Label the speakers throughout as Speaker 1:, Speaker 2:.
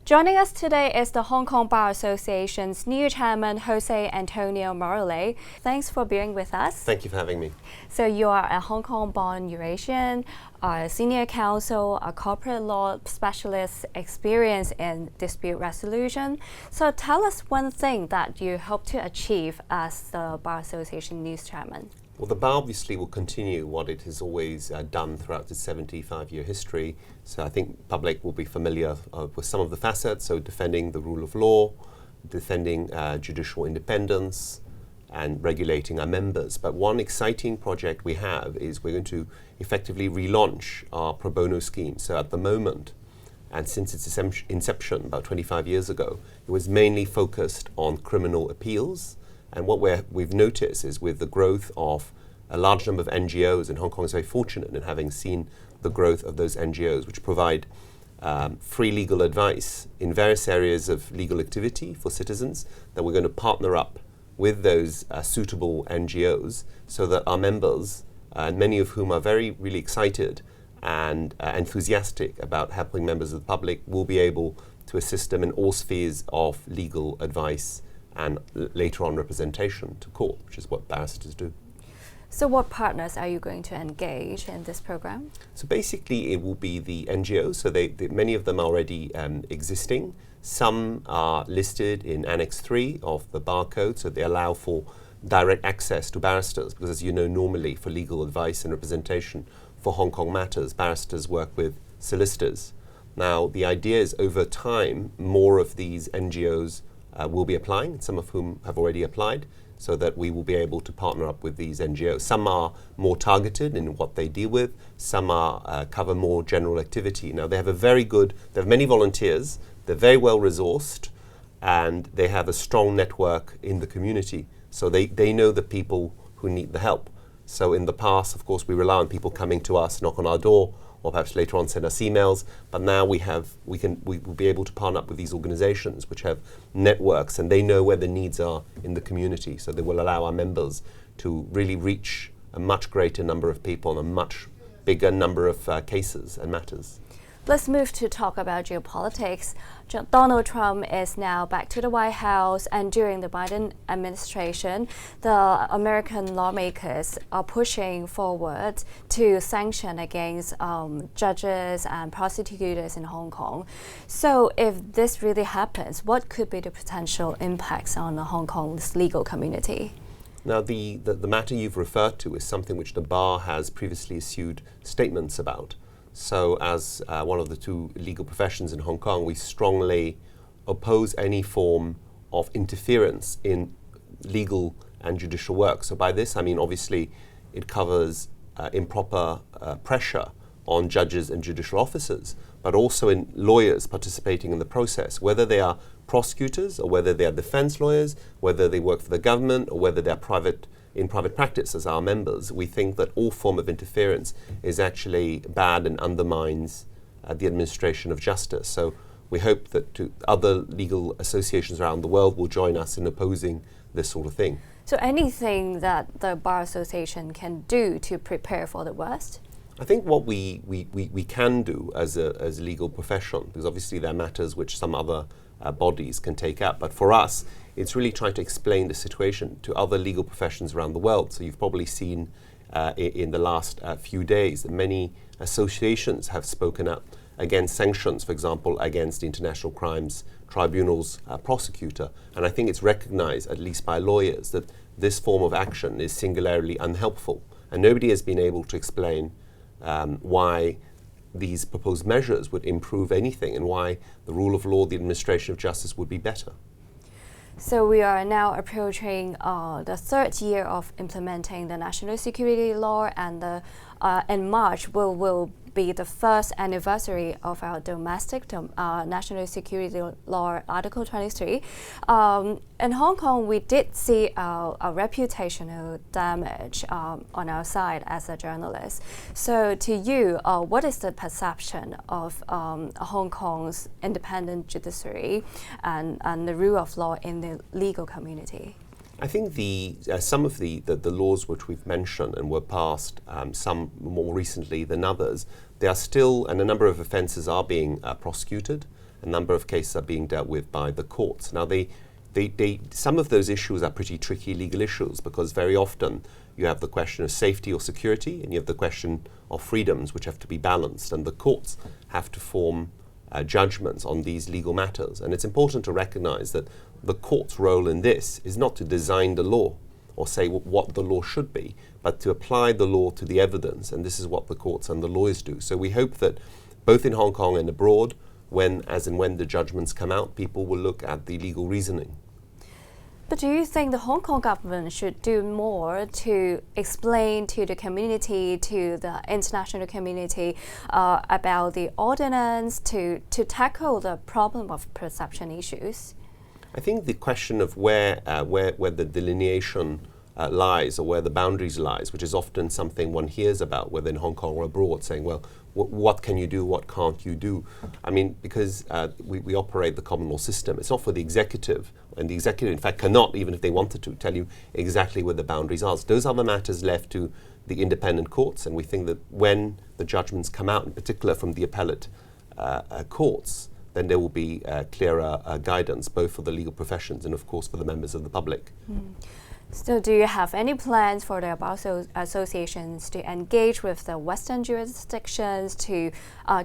Speaker 1: Joining us today is the Hong Kong Bar Association's new chairman, Jose Antonio Maurellet. Thanks for being with us.
Speaker 2: Thank you for having me.
Speaker 1: So you are a Hong Kong-born Eurasian, a senior counsel, a corporate law specialist, experience in dispute resolution. So tell us one thing that you hope to achieve as the Bar Association new chairman.
Speaker 2: Well, the Bar obviously will continue what it has always done throughout its 75-year history. So I think public will be familiar with some of the facets, so defending the rule of law, defending judicial independence, and regulating our members. But one exciting project we have is we're going to effectively relaunch our pro bono scheme. So at the moment, and since its inception about 25 years ago, it was mainly focused on criminal appeals. And what we've noticed is with the growth of a large number of NGOs, and Hong Kong is very fortunate in having seen the growth of those NGOs, which provide free legal advice in various areas of legal activity for citizens, that we're going to partner up with those suitable NGOs so that our members, many of whom are really excited and enthusiastic about helping members of the public, will be able to assist them in all spheres of legal advice and later on representation to court, which is what barristers do.
Speaker 1: So what partners are you going to engage in this program?
Speaker 2: So basically it will be the NGOs, so many of them are already existing. Some are listed in Annex 3 of the Bar Code, so they allow for direct access to barristers, because as you know, normally for legal advice and representation for Hong Kong matters, barristers work with solicitors. Now the idea is over time, more of these NGOs will be applying, some of whom have already applied, so that we will be able to partner up with these NGOs. Some are more targeted in what they deal with, some are cover more general activity. Now they have they have many volunteers, they're very well resourced, and they have a strong network in the community. So they know the people who need the help. So in the past, of course, we rely on people coming to us, knock on our door, or perhaps later on send us emails. But now we will be able to partner up with these organizations which have networks, and they know where the needs are in the community. So they will allow our members to really reach a much greater number of people and a much bigger number of cases and matters.
Speaker 1: Let's move to talk about geopolitics. Donald Trump is now back to the White House, and during the Biden administration, the American lawmakers are pushing forward to sanction against judges and prosecutors in Hong Kong. So if this really happens, what could be the potential impacts on Hong Kong's legal community?
Speaker 2: Now, the matter you've referred to is something which the Bar has previously issued statements about. So as one of the two legal professions in Hong Kong, we strongly oppose any form of interference in legal and judicial work. So by this, I mean, obviously, it covers improper pressure on judges and judicial officers, but also in lawyers participating in the process, whether they are prosecutors or whether they are defense lawyers, whether they work for the government or whether they're in private practice as our members. We think that all form of interference is actually bad and undermines the administration of justice. So we hope that other legal associations around the world will join us in opposing this sort of thing.
Speaker 1: So anything that the Bar Association can do to prepare for the worst?
Speaker 2: I think what we can do as a legal profession, because obviously there are matters which some other bodies can take up, but for us, it's really trying to explain the situation to other legal professions around the world. So you've probably seen in the last few days that many associations have spoken up against sanctions, for example, against the International Crimes Tribunal's prosecutor. And I think it's recognized, at least by lawyers, that this form of action is singularly unhelpful. And nobody has been able to explain why these proposed measures would improve anything and why the rule of law, the administration of justice would be better.
Speaker 1: So we are now approaching the third year of implementing the national security law, and in March will be the first anniversary of our domestic national security law, Article 23. In Hong Kong, we did see a reputational damage on our side as a journalist. So to you, what is the perception of Hong Kong's independent judiciary and the rule of law in the legal community?
Speaker 2: I think some of the laws which we've mentioned and were passed, some more recently than others, they are still, and a number of offences are being prosecuted, a number of cases are being dealt with by the courts. Now, some of those issues are pretty tricky legal issues, because very often you have the question of safety or security, and you have the question of freedoms, which have to be balanced, and the courts have to form judgments on these legal matters. And it's important to recognize that the court's role in this is not to design the law or say what the law should be, but to apply the law to the evidence, and this is what the courts and the lawyers do. So we hope that both in Hong Kong and abroad, as and when the judgments come out, people will look at the legal reasoning.
Speaker 1: But do you think the Hong Kong government should do more to explain to the community, to the international community, about the ordinance to tackle the problem of perception issues?
Speaker 2: I think the question of where the delineation lies, or where the boundaries lies, which is often something one hears about, whether in Hong Kong or abroad, saying, well, what can you do, what can't you do? I mean, because we operate the common law system, it's not for the executive, and the executive, in fact, cannot, even if they wanted to, tell you exactly where the boundaries are. So those are the matters left to the independent courts, and we think that when the judgments come out, in particular from the appellate courts, then there will be clearer guidance, both for the legal professions and, of course, for the members of the public.
Speaker 1: So do you have any plans for the bar associations to engage with the Western jurisdictions to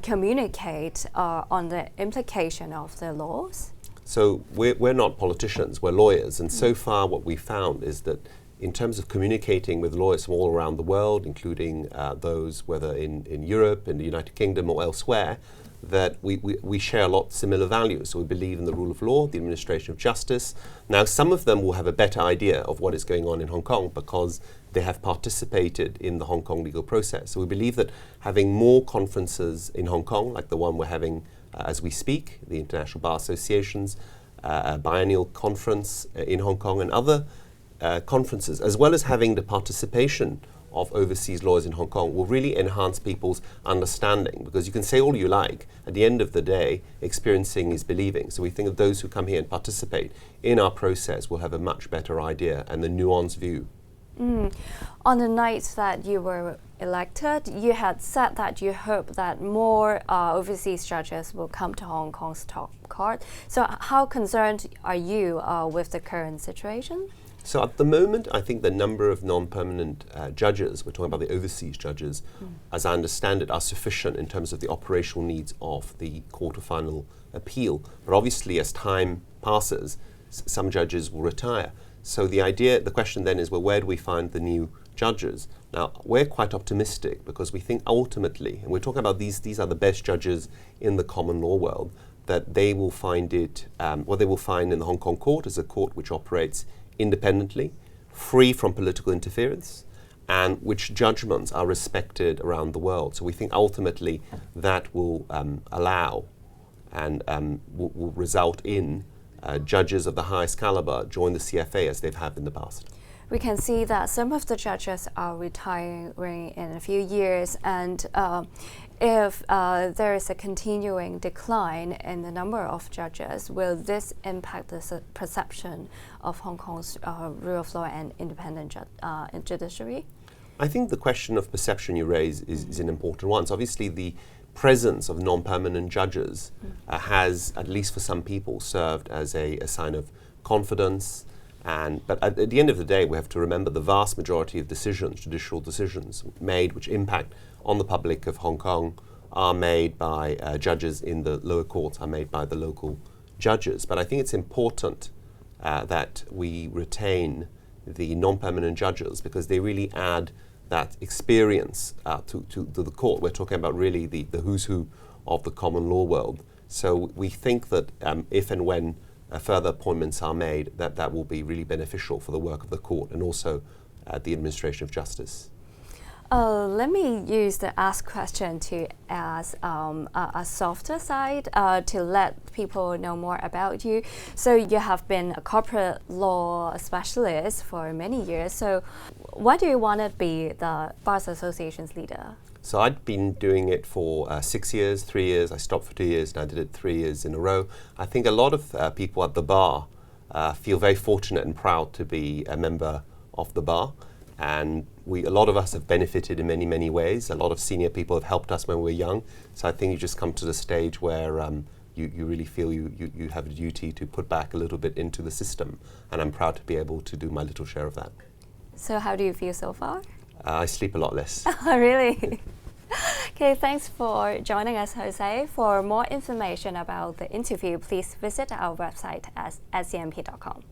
Speaker 1: communicate on the implication of the laws?
Speaker 2: So we're not politicians, we're lawyers, and so far what we found is that in terms of communicating with lawyers from all around the world, including those whether in Europe, in the United Kingdom or elsewhere, that we share a lot of similar values. So we believe in the rule of law, the administration of justice. Now, some of them will have a better idea of what is going on in Hong Kong because they have participated in the Hong Kong legal process. So we believe that having more conferences in Hong Kong, like the one we're having as we speak, the International Bar Association's biennial conference in Hong Kong, and other conferences, as well as having the participation of overseas lawyers in Hong Kong, will really enhance people's understanding, because you can say all you like, at the end of the day, experiencing is believing. So we think that those who come here and participate in our process will have a much better idea and a nuanced view.
Speaker 1: On the night that you were elected, you had said that you hope that more overseas judges will come to Hong Kong's top court. So how concerned are you with the current situation?
Speaker 2: So at the moment, I think the number of non-permanent judges, we're talking about the overseas judges, as I understand it, are sufficient in terms of the operational needs of the Court of Final Appeal. But obviously, as time passes, some judges will retire. So the question then is, well, where do we find the new judges? Now, we're quite optimistic because we think ultimately, and we're talking about these are the best judges in the common law world, that they will find it, what they will find in the Hong Kong court is a court which operates independently, free from political interference, and which judgments are respected around the world. So we think ultimately that will allow and will result in judges of the highest caliber join the CFA as they've had in the past.
Speaker 1: We can see that some of the judges are retiring in a few years, and if there is a continuing decline in the number of judges, will this impact the perception of Hong Kong's rule of law and independent judiciary?
Speaker 2: I think the question of perception you raise is an important one. So obviously the presence of non-permanent judges has, at least for some people, served as a sign of confidence. But at the end of the day, we have to remember the vast majority of decisions, judicial decisions made which impact on the public of Hong Kong, are made by judges in the lower courts, are made by the local judges. But I think it's important that we retain the non-permanent judges because they really add that experience to the court. We're talking about really the who's who of the common law world. So we think that if and when further appointments are made, that will be really beneficial for the work of the court and also the administration of justice.
Speaker 1: Let me use the ask question to ask a softer side to let people know more about you. So you have been a corporate law specialist for many years. So why do you want to be the Bar Association's leader?
Speaker 2: So I'd been doing it for 6 years, 3 years. I stopped for 2 years and I did it 3 years in a row. I think a lot of people at the bar feel very fortunate and proud to be a member of the bar. And a lot of us have benefited in many ways. A lot of senior people have helped us when we were young. So I think you just come to the stage where you really feel you have a duty to put back a little bit into the system, and I'm proud to be able to do my little share of that.
Speaker 1: So how do you feel so far?
Speaker 2: I sleep a lot less.
Speaker 1: Really? Okay, thanks for joining us, Jose. For more information about the interview, please visit our website at scmp.com.